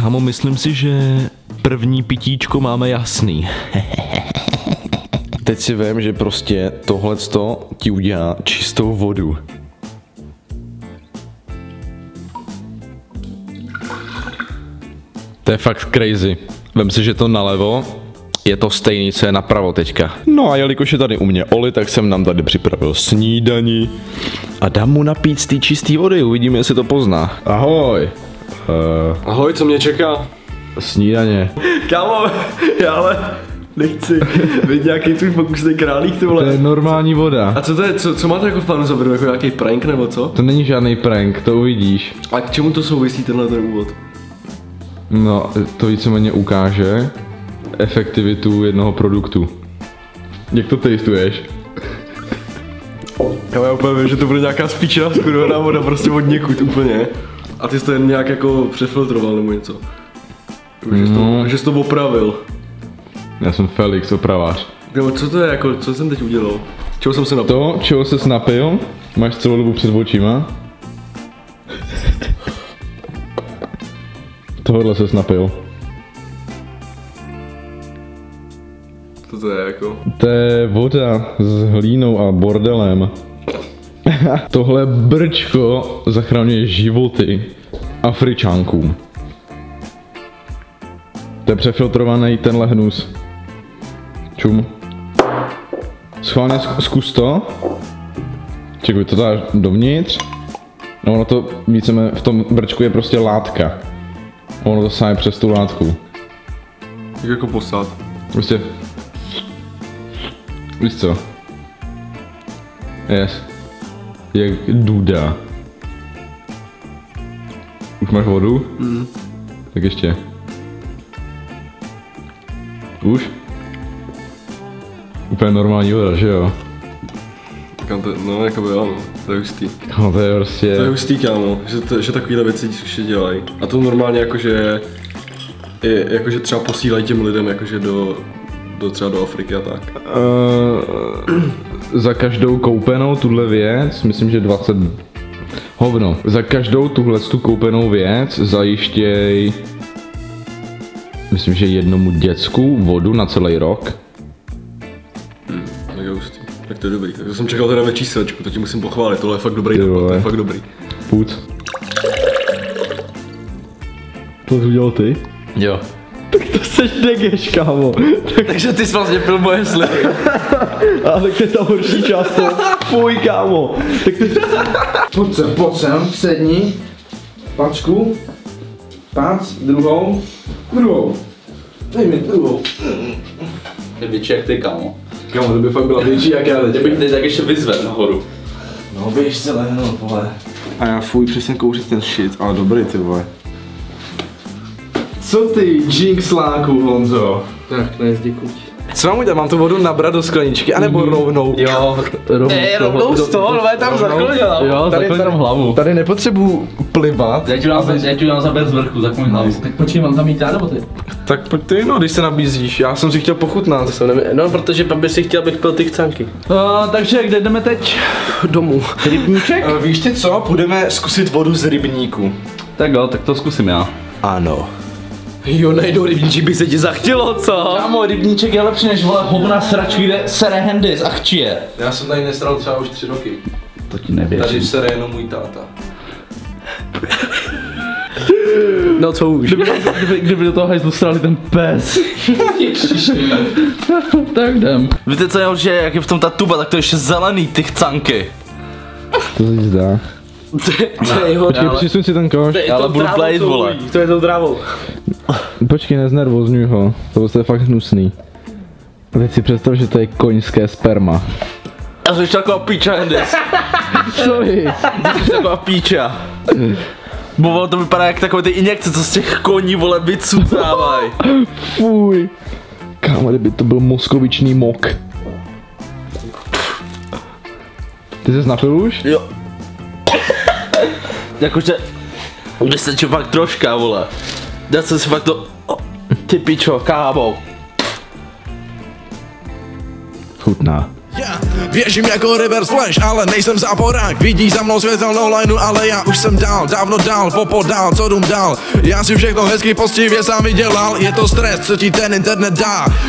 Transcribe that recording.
Kámo, myslím si, že první pitíčko máme jasný. Teď si vím, že prostě tohleto ti udělá čistou vodu. To je fakt crazy. Vem si, že to nalevo je to stejný, co je napravo teďka. No a jelikož je tady u mě Oli, tak jsem nám tady připravil snídani. A dám mu napít z té čisté vody, uvidíme, jestli to pozná. Ahoj. Ahoj, co mě čeká? Snídaně. Kámo, já ale nechci být nějaký tvůj pokusný králík, ty vole. To je normální voda. A co to je, co máte jako v plánu zavedu, jako nějaký prank nebo co? To není žádný prank, to uvidíš. A k čemu to souvisí tenhle ten úvod? No, to víceméně ukáže efektivitu jednoho produktu. Jak to tastuješ? Já úplně vím, že to bude nějaká spíčená skurvená voda, prostě od někud úplně. A ty jsi to jen nějak jako přefiltroval nebo něco. Že jsi to opravil. Já jsem Felix, opravář. Kámo, co to je jako, co jsem teď udělal? Čeho jsem se napil? To, čeho ses napil, máš celou dobu před očima. Tohle ses napil. Co to je jako? To je voda s hlínou a bordelem. Tohle brčko zachraňuje životy Afričánkům. To je přefiltrovaný tenhle hnus. Čum. Schválně zkus to. Čekuj, to dáš dovnitř. No ono to víceméně v tom brčku je prostě látka. Ono to sáje přes tu látku. Jak jako posát. Prostě. Víš co? Yes. Jak duda. Už máš vodu? Tak ještě. Už? Úplně normální voda, že jo? No, jako by ano, to je hustý. No to je prostě... To je hustý, kámo, že takovýhle věci už dělají. A to normálně jakože třeba posílají těm lidem jakože třeba do Afriky a tak. Za každou koupenou tuhle věc, myslím, že 20... Hovno. Za každou tu koupenou věc zajištěj... Myslím, že jednomu děcku vodu na celý rok. Tak je hustý. Tak to je dobrý. Tak jsem čekal teda ve číselčku, to ti musím pochválit, tohle je fakt dobrý dopad, to je fakt dobrý. Půjď. To jsi udělal ty? Jo. Tak to seš degeš, kámo. Takže ty jsi vlastně pil moje slivy. A tak to je ta horší část toho. Fuj, kámo. Tak ty... Pojď sem, sedni. Pačku. Pac, druhou. Dej mi druhou. Je větší jak ty, kámo. Kámo, to by fakt byla větší jak já. Tě bych teď tak ještě vyzvedl nahoru. No běž se lehnout, vole. A já fuj, přesně kouřit ten shit, ale dobrý ty vole. Co ty, jinxláku, Honzo? Tak, nejezdi kuť. Co mám udělat? Mám tu vodu nabrat do skleničky, anebo rovnou? Jo, rovnou z toho, ale tam zaklonila. Jo, zaklonil tam hlavu. Tady nepotřebuju plivat. Já ti dám zabít z vrchu, zaklonil hlavu. Tak počkej, mám tam jít já nebo ty? Tak pojď ty, no, když se nabízíš, já jsem si chtěl pochutnat. No, protože by si chtěl, abych pil ty chcánky. Takže kde jdeme teď? Domů. Rybníček? Víš ty co? Půjdeme zkusit vodu z rybníku. Tak jo, tak to zkusím já. Ano. Jo, najdou rybníček, by se ti zachtělo, co? Kámo, rybníček je lepší než vole hovna sračky, kde sere handy z akčie. Já jsem tady nestral třeba už 3 roky. To ti nevěřím. Tady sere jenom můj táta. No co už? Kdyby do toho hajzlu srali ten pes. Tak jdem. Víte co je, že jak je v tom ta tuba, tak to je ještě zelený, ty chcanky. To se zdá. To je jeho Počkej, přisuň si ten koš. Ale budu plejt, vole. To je tou trávou. Počkej, neznervozňuj ho. To je fakt hnusný. A teď si představ, že to je koňské sperma. Já jsem taková píča, Hendis. Sorry. Jsi taková píča. Bo to vypadá jak takové ty injekce, co z těch koní, vole, vycucávají. Fuj. Kámo, kdyby to byl moskovičný mok. Ty jsi napil už? Jo. Jakože, vystačí fakt troška, vole. Já jsem si fakt to, ty pičo, kámo. Chutná. Běžím jako reverse flash, ale nejsem záporák. Vidí za mnou světelnou lineu, ale já už jsem dál, dávno dál, popodál, co dům dál. Já si všechno hezky poctivě sám vydělal, je to stres, co ti ten internet dá.